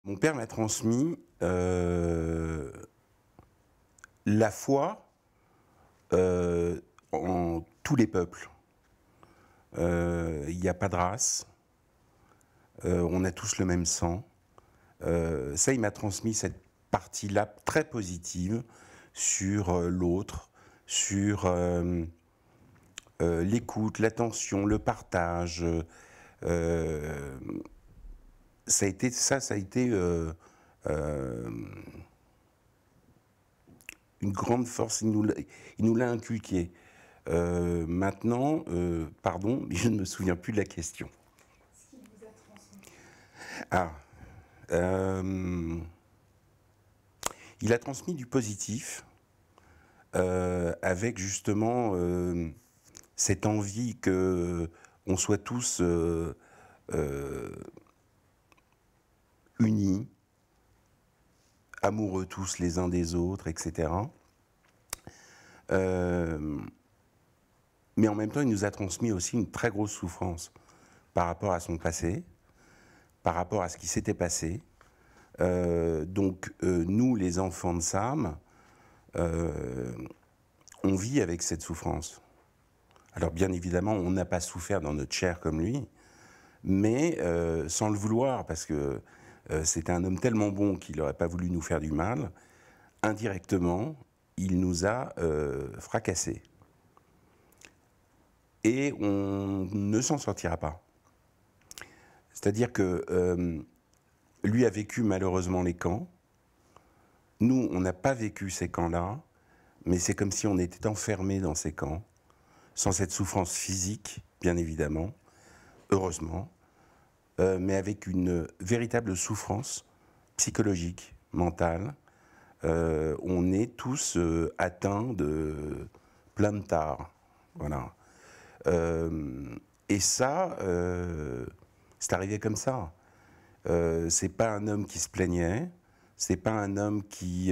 Mon père m'a transmis la foi en tous les peuples. Il n'y a pas de race, on a tous le même sang. Ça, il m'a transmis cette partie-là très positive sur l'autre, sur l'écoute, l'attention, le partage. Ça a été une grande force. Il nous l'a inculqué. Maintenant, pardon, mais je ne me souviens plus de la question. Ce qu'il vous a transmis. Ah, il a transmis du positif, avec justement cette envie que on soit tous unis, amoureux tous les uns des autres, etc. Mais en même temps, il nous a transmis aussi une très grosse souffrance par rapport à son passé, par rapport à ce qui s'était passé. Nous, les enfants de Sam, on vit avec cette souffrance. Alors bien évidemment, on n'a pas souffert dans notre chair comme lui, mais sans le vouloir, parce que c'était un homme tellement bon qu'il n'aurait pas voulu nous faire du mal. Indirectement, il nous a fracassés. Et on ne s'en sortira pas. C'est-à-dire que lui a vécu malheureusement les camps. Nous, on n'a pas vécu ces camps-là, mais c'est comme si on était enfermés dans ces camps, sans cette souffrance physique, bien évidemment, heureusement, mais avec une véritable souffrance psychologique, mentale. On est tous atteints de plein de tares. Voilà. Et ça, c'est arrivé comme ça. C'est pas un homme qui se plaignait, c'est pas un homme qui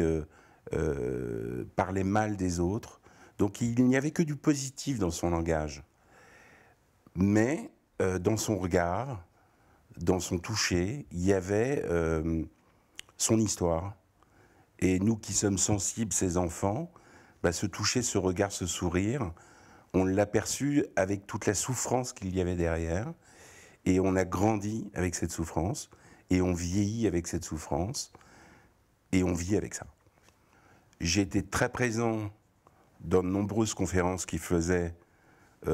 parlait mal des autres. Donc il n'y avait que du positif dans son langage. Mais dans son regard, dans son toucher, il y avait son histoire. Et nous qui sommes sensibles, ces enfants, bah, ce toucher, ce regard, ce sourire, on l'a perçu avec toute la souffrance qu'il y avait derrière. Et on a grandi avec cette souffrance. Et on vieillit avec cette souffrance. Et on vit avec ça. J'ai été très présent dans de nombreuses conférences qu'il faisait. Et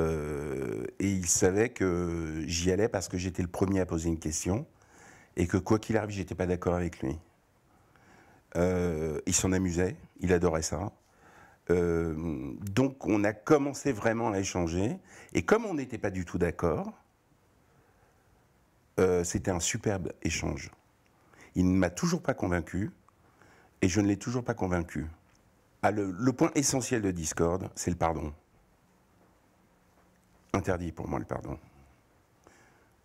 il savait que j'y allais parce que j'étais le premier à poser une question. Et que quoi qu'il arrive, j'étais pas d'accord avec lui. Il s'en amusait, il adorait ça. Donc on a commencé vraiment à échanger. Et comme on n'était pas du tout d'accord, c'était un superbe échange. Il ne m'a toujours pas convaincu, et je ne l'ai toujours pas convaincu. Ah, le point essentiel de Discord, c'est le pardon. Interdit pour moi le pardon.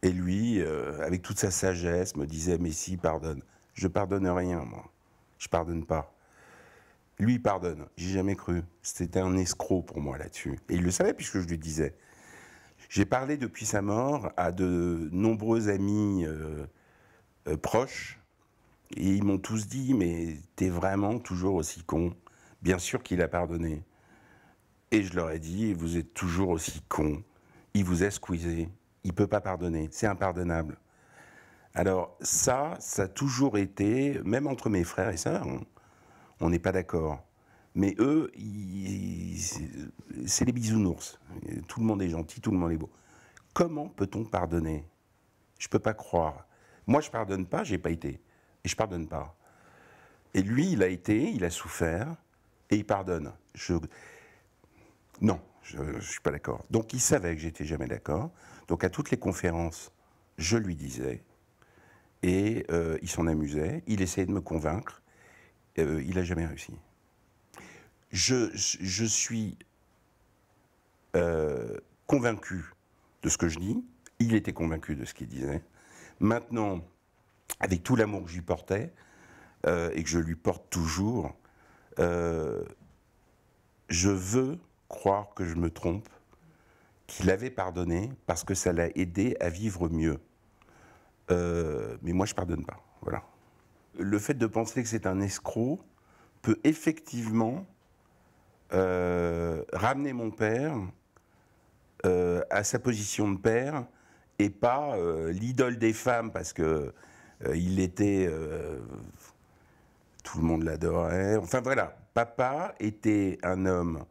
Et lui, avec toute sa sagesse, me disait « mais si, pardonne ». Je pardonne rien, moi. Je pardonne pas. Lui, il pardonne. J'ai jamais cru. C'était un escroc pour moi là-dessus. Et il le savait puisque je lui disais. J'ai parlé depuis sa mort à de nombreux amis proches. Et ils m'ont tous dit « mais t'es vraiment toujours aussi con ». Bien sûr qu'il a pardonné. Et je leur ai dit « vous êtes toujours aussi con. Il vous a squeezé. Il peut pas pardonner. C'est impardonnable ». Alors ça a toujours été, même entre mes frères et sœurs, on n'est pas d'accord. Mais eux, c'est les bisounours. Tout le monde est gentil, tout le monde est beau. Comment peut-on pardonner? Je peux pas croire. Moi, je pardonne pas, j'ai pas été. Et je pardonne pas. Et lui, il a été, il a souffert, et il pardonne. Non, je suis pas d'accord. Donc il savait que j'étais jamais d'accord. Donc à toutes les conférences, je lui disais, et il s'en amusait, il essayait de me convaincre, il n'a jamais réussi. Je suis convaincu de ce que je dis, il était convaincu de ce qu'il disait. Maintenant, avec tout l'amour que je lui portais, et que je lui porte toujours, je veux croire que je me trompe, qu'il avait pardonné parce que ça l'a aidé à vivre mieux. Mais moi, je pardonne pas, voilà. le fait de penser que c'est un escroc peut effectivement ramener mon père à sa position de père et pas l'idole des femmes parce que il était tout le monde l'adorait. Enfin voilà, papa était un homme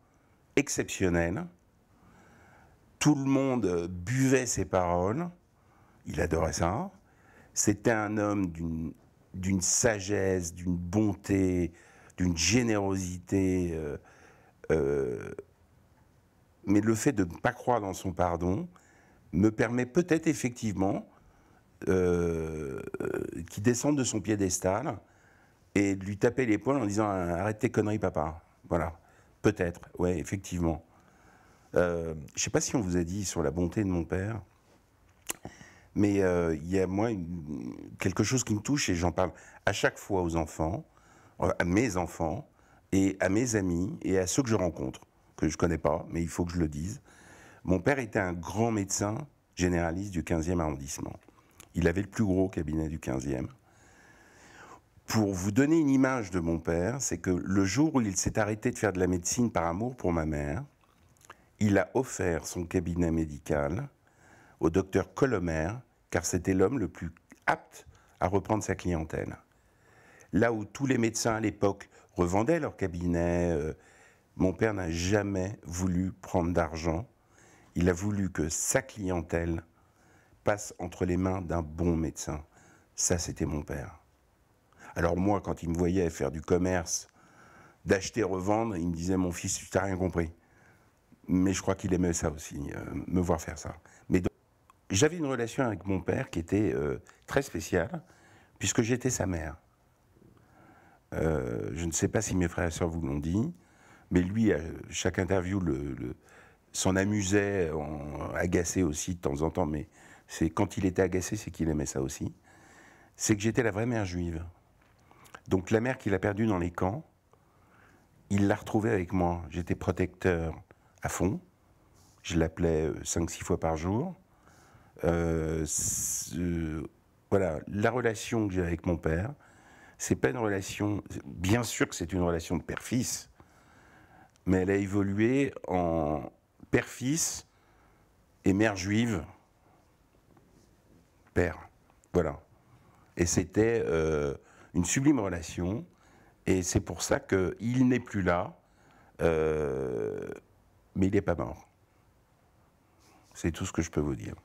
exceptionnel. Tout le monde buvait ses paroles. Il adorait ça. C'était un homme d'une sagesse, d'une bonté, d'une générosité. Mais le fait de ne pas croire dans son pardon me permet peut-être effectivement qu'il descende de son piédestal et de lui taper l'épaule en disant arrête tes conneries papa. Voilà, peut-être, ouais, effectivement. Je ne sais pas si on vous a dit sur la bonté de mon père, mais il y a moi quelque chose qui me touche et j'en parle à chaque fois aux enfants, à mes enfants et à mes amis et à ceux que je rencontre, que je ne connais pas, mais il faut que je le dise. Mon père était un grand médecin généraliste du 15e arrondissement. Il avait le plus gros cabinet du 15e. Pour vous donner une image de mon père, c'est que le jour où il s'est arrêté de faire de la médecine par amour pour ma mère, il a offert son cabinet médical au docteur Colomer, car c'était l'homme le plus apte à reprendre sa clientèle. Là où tous les médecins à l'époque revendaient leur cabinet, mon père n'a jamais voulu prendre d'argent. Il a voulu que sa clientèle passe entre les mains d'un bon médecin. Ça, c'était mon père. Alors moi, quand il me voyait faire du commerce, d'acheter, revendre, il me disait « Mon fils, tu n'as rien compris ». Mais je crois qu'il aimait ça aussi, me voir faire ça. Mais donc, j'avais une relation avec mon père qui était très spéciale, puisque j'étais sa mère. Je ne sais pas si mes frères et sœurs vous l'ont dit, mais lui, à chaque interview, s'en amusait, agacé aussi de temps en temps, mais c'est quand il était agacé, c'est qu'il aimait ça aussi. C'est que j'étais la vraie mère juive. Donc la mère qu'il a perdue dans les camps, il l'a retrouvée avec moi. J'étais protecteur à fond. Je l'appelais 5-6 fois par jour. Voilà, la relation que j'ai avec mon père, c'est pas une relation... Bien sûr que c'est une relation de père-fils, mais elle a évolué en père-fils et mère juive, père. Voilà. Et c'était une sublime relation. Et c'est pour ça qu'il n'est plus là, mais il n'est pas mort. C'est tout ce que je peux vous dire.